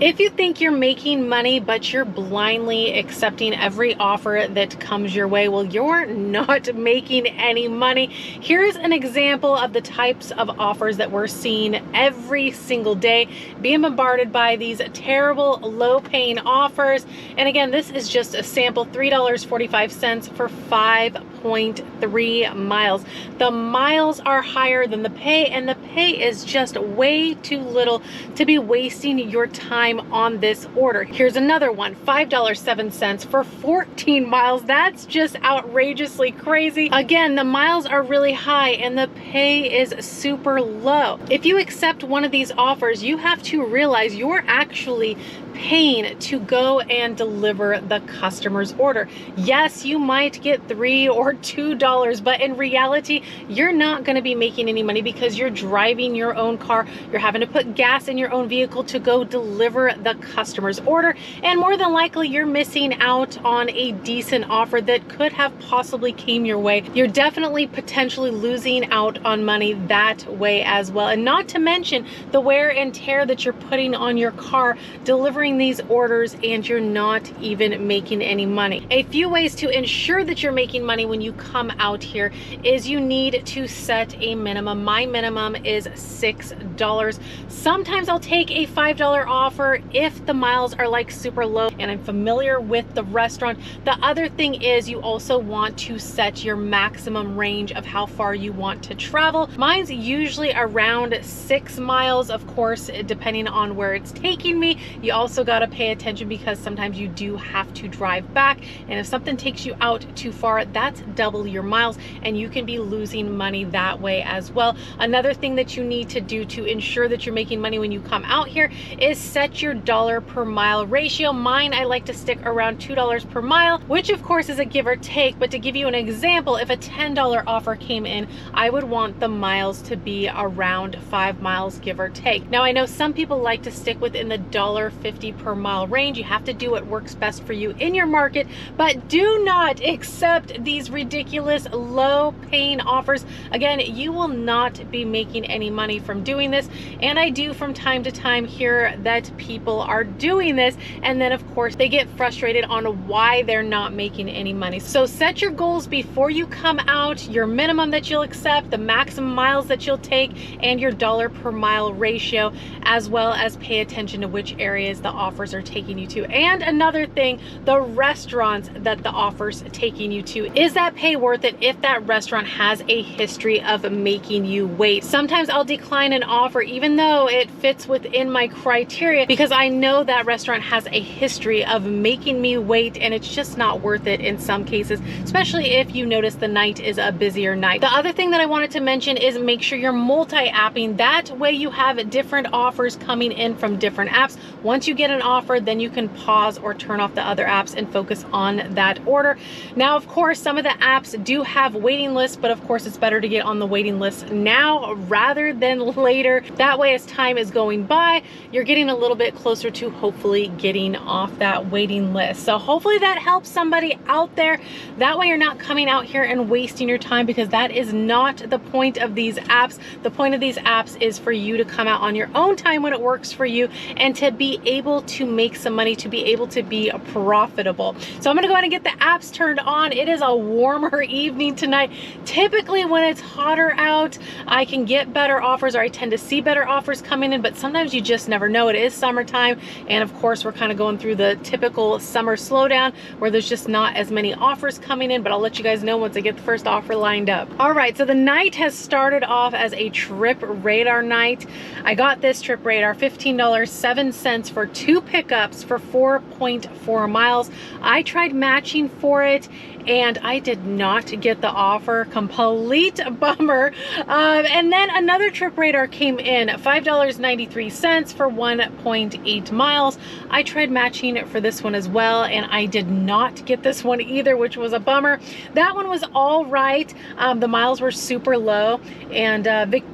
If you think you're making money, but you're blindly accepting every offer that comes your way, well, you're not making any money. Here's an example of the types of offers that we're seeing every single day, being bombarded by these terrible low-paying offers. And again, this is just a sample, $3.45 for 5.3 miles. The miles are higher than the pay, and the pay is just way too little to be wasting your time on this order. Here's another one, $5.07 for 14 miles. That's just outrageously crazy. Again, the miles are really high and the pay is super low. If you accept one of these offers, you have to realize you're actually paying to go and deliver the customer's order. Yes, you might get $3 or $2, but in reality, you're not going to be making any money because you're driving your own car. You're having to put gas in your own vehicle to go deliver the customer's order. And more than likely, you're missing out on a decent offer that could have possibly came your way. You're definitely potentially losing out on money that way as well. And not to mention the wear and tear that you're putting on your car delivering these orders, and you're not even making any money. A few ways to ensure that you're making money when you come out here is you need to set a minimum. My minimum is $6. Sometimes I'll take a $5 offer if the miles are like super low and I'm familiar with the restaurant. The other thing is you also want to set your maximum range of how far you want to travel. Mine's usually around 6 miles, of course, depending on where it's taking me. You also got to pay attention because sometimes you do have to drive back, and if something takes you out too far, that's double your miles and you can be losing money that way as well. Another thing that you need to do to ensure that you're making money when you come out here is set your dollar per mile ratio. Mine, I like to stick around $2 per mile, which of course is a give or take, but to give you an example, if a $10 offer came in, I would want the miles to be around 5 miles, give or take. Now, I know some people like to stick within the $1.50 per mile range. You have to do what works best for you in your market, but do not accept these ridiculous low paying offers. Again, you will not be making any money from doing this, and I do from time to time hear that people are doing this, and then of course they get frustrated on why they're not making any money. So set your goals before you come out, your minimum that you'll accept, the maximum miles that you'll take, and your dollar per mile ratio, as well as pay attention to which areas the offers are taking you to. And another thing, the restaurants that the offers taking you to. Is that pay worth it if that restaurant has a history of making you wait? Sometimes I'll decline an offer even though it fits within my criteria because I know that restaurant has a history of making me wait, and it's just not worth it in some cases, especially if you notice the night is a busier night. The other thing that I wanted to mention is make sure you're multi-apping. That way you have different offers coming in from different apps. Once you get an offer, then you can pause or turn off the other apps and focus on that order. Now, of course, some of the apps do have waiting lists, but of course it's better to get on the waiting list now rather than later. That way, as time is going by, you're getting a little bit closer to hopefully getting off that waiting list. So hopefully that helps somebody out there. That way you're not coming out here and wasting your time, because that is not the point of these apps. The point of these apps is for you to come out on your own time when it works for you and to be able to make some money, to be able to be profitable. So I'm gonna go ahead and get the apps turned on. It is a warmer evening tonight. Typically when it's hotter out, I can get better offers, or I tend to see better offers coming in, but sometimes you just never know. It is summertime, and of course we're kind of going through the typical summer slowdown where there's just not as many offers coming in, but I'll let you guys know once I get the first offer lined up. All right, so the night has started off as a trip radar night. I got this trip radar, $15.07 for 2 pickups for 4.4 miles. I tried matching for it and I did not get the offer. Complete bummer. And then another trip radar came in, $5.93 for 1.8 miles. I tried matching for this one as well, and I did not get this one either, which was a bummer. That one was all right. The miles were super low, and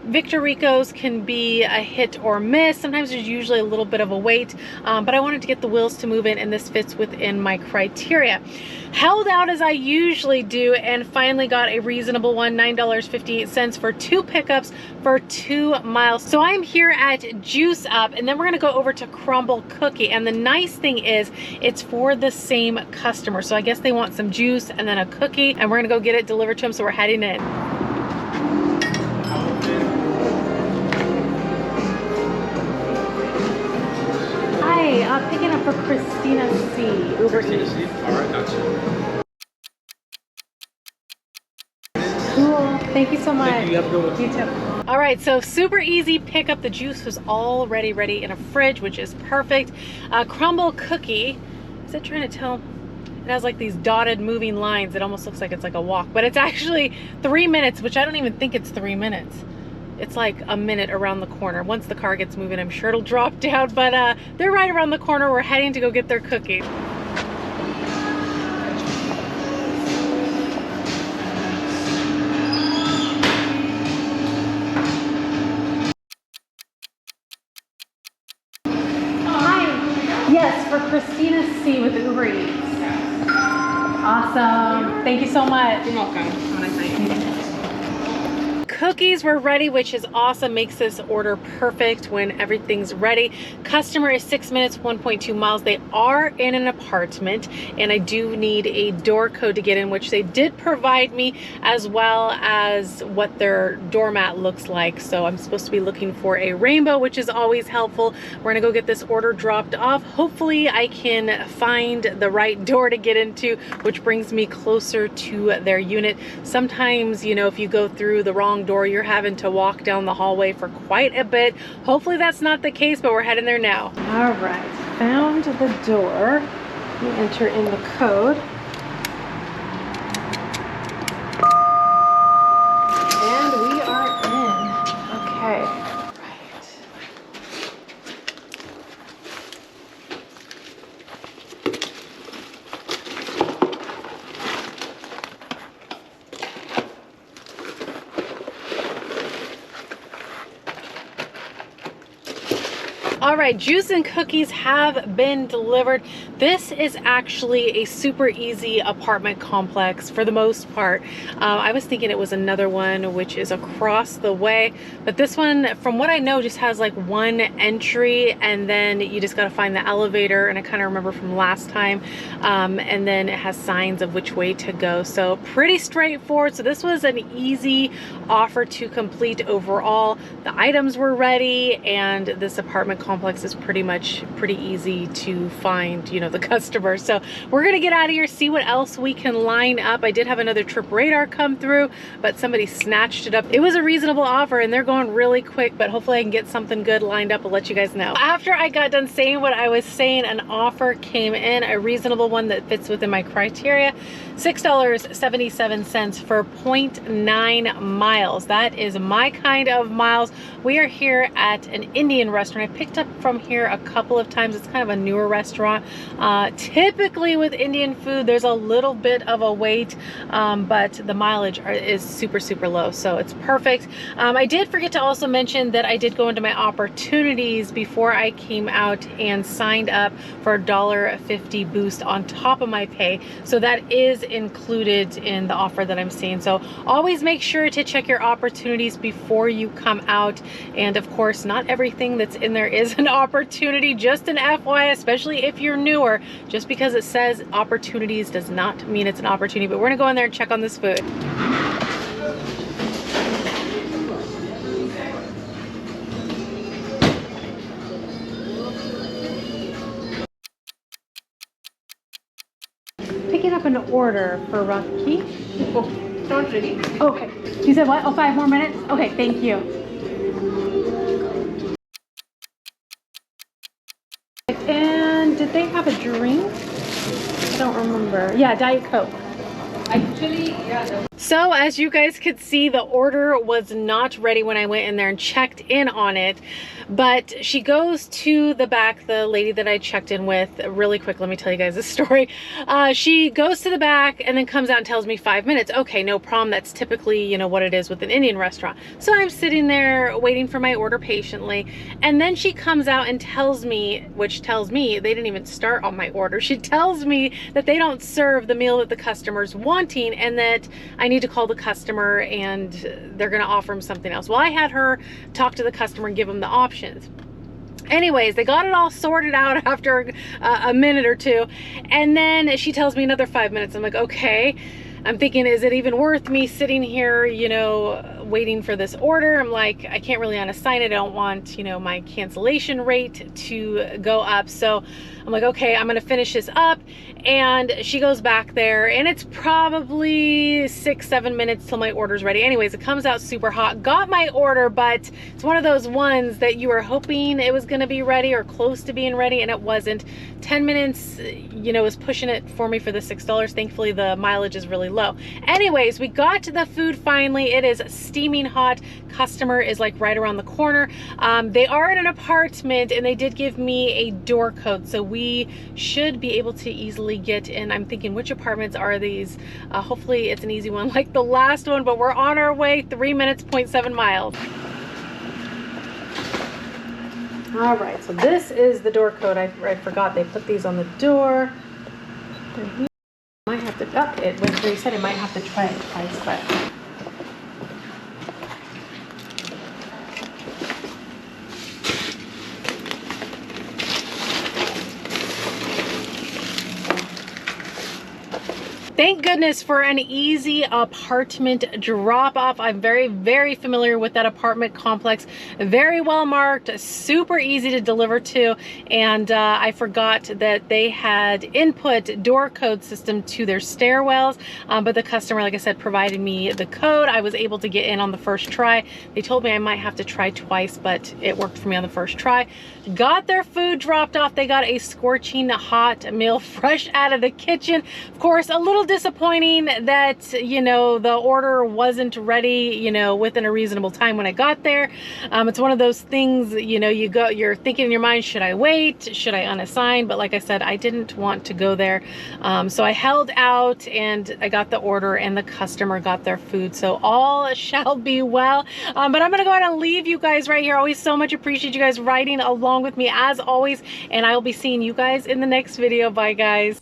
Victor Rico's can be a hit or miss. Sometimes there's usually a little bit of a wait, but I wanted to get the wheels to move in, and this fits within my criteria. Held out as I usually do, and finally got a reasonable one, $9.58 for 2 pickups for 2 miles. So I'm here at Juice Up, and then we're gonna go over to Crumble Cookie. And the nice thing is it's for the same customer. So I guess they want some juice and then a cookie, and we're gonna go get it delivered to them, so we're heading in. Hi, picking up for Christina C. Uber Eats. Alright, gotcha. Cool. Thank you so much. Thank you. Have a good one. You too. All right, so super easy pickup. The juice was already ready in a fridge, which is perfect. Crumble Cookie. Is it trying to tell? It has like these dotted moving lines. It almost looks like it's like a walk, but it's actually 3 minutes, which I don't even think it's 3 minutes. It's like a minute around the corner. Once the car gets moving, I'm sure it'll drop down, but they're right around the corner. We're heading to go get their cookie. Hi. Yes, for Christina C with Uber Eats. Awesome. Thank you so much. You're welcome. Have a nice night. Cookies were ready, which is awesome. Makes this order perfect when everything's ready. Customer is 6 minutes, 1.2 miles. They are in an apartment, and I do need a door code to get in, which they did provide me, as well as what their doormat looks like. So I'm supposed to be looking for a rainbow, which is always helpful. We're gonna go get this order dropped off. Hopefully I can find the right door to get into, which brings me closer to their unit. Sometimes, you know, if you go through the wrong door, you're having to walk down the hallway for quite a bit. Hopefully that's not the case, but we're heading there now. All right, found the door. You enter in the code. And we are in. Okay. All right, juice and cookies have been delivered. This is actually a super easy apartment complex for the most part. I was thinking it was another one which is across the way, but this one, from what I know, just has like one entry, and then you just got to find the elevator, and I kind of remember from last time, and then it has signs of which way to go. So pretty straightforward. So this was an easy offer to complete overall. The items were ready, and this apartment complex is pretty easy to find, you know, the customer. So we're gonna get out of here, see what else we can line up. I did have another trip radar come through, but somebody snatched it up. It was a reasonable offer, and they're going really quick, but hopefully I can get something good lined up. I'll let you guys know. After I got done saying what I was saying, an offer came in, a reasonable one that fits within my criteria. $6.77 for 0.9 miles. That is my kind of miles. We are here at an Indian restaurant. I picked up from here a couple of times. It's kind of a newer restaurant. Typically with Indian food, there's a little bit of a wait, but the mileage is super low, so it's perfect. I did forget to also mention that I did go into my opportunities before I came out and signed up for a $1.50 boost on top of my pay. So that is included in the offer that I'm seeing. So always make sure to check your opportunities before you come out. And of course, not everything that's in there is an opportunity. Just an FYI, especially if you're newer. Just because it says opportunities does not mean it's an opportunity. But we're gonna go in there and check on this food. Picking up an order for Rocky. Oh, sounds ready. Okay. You said what? Oh, 5 more minutes? Okay, thank you. And did they have a drink? I don't remember. Yeah, Diet Coke. Actually, yeah. So as you guys could see, the order was not ready when I went in there and checked in on it, but she goes to the back, the lady that I checked in with, really quick, let me tell you guys this story. She goes to the back and then comes out and tells me 5 minutes. Okay, no problem. That's typically, you know, what it is with an Indian restaurant. So I'm sitting there waiting for my order patiently, and then she comes out and tells me, which tells me they didn't even start on my order. She tells me that they don't serve the meal that the customer's wanting and that I need to call the customer and they're gonna offer him something else. Well, I had her talk to the customer and give them the options. Anyways, they got it all sorted out after a minute or two, and then she tells me another 5 minutes. I'm like, okay. I'm thinking, is it even worth me sitting here, you know, waiting for this order? I'm like, I can't really unassign it. I don't want, you know, my cancellation rate to go up. So I'm like, okay, I'm gonna finish this up. And she goes back there, and it's probably 6-7 minutes till my order's ready. Anyways, it comes out super hot. Got my order, but it's one of those ones that you were hoping it was gonna be ready or close to being ready, and it wasn't. 10 minutes, you know, was pushing it for me for the $6. Thankfully, the mileage is really low. Anyways, we got to the food finally. It is steaming hot. Customer is like right around the corner. They are in an apartment, and they did give me a door code, so we should be able to easily get in. I'm thinking, which apartments are these? Hopefully it's an easy one like the last one, but we're on our way. 3 minutes, 0.7 miles. All right, so this is the door code. I forgot they put these on the door. Might have to, it was, they said it might have to try it twice, but. Thank goodness for an easy apartment drop off. I'm very, very familiar with that apartment complex. Very well marked, super easy to deliver to. And I forgot that they had input door code system to their stairwells. But the customer, like I said, provided me the code. I was able to get in on the first try. They told me I might have to try twice, but it worked for me on the first try. Got their food dropped off. They got a scorching hot meal fresh out of the kitchen. Of course, a little disappointing that, you know, the order wasn't ready, you know, within a reasonable time when I got there. It's one of those things, you know, you're thinking in your mind, should I wait? Should I unassign? But like I said, I didn't want to go there. So I held out and I got the order and the customer got their food. So all shall be well. But I'm going to go ahead and leave you guys right here. Always so much appreciate you guys riding along with me as always. And I will be seeing you guys in the next video. Bye guys.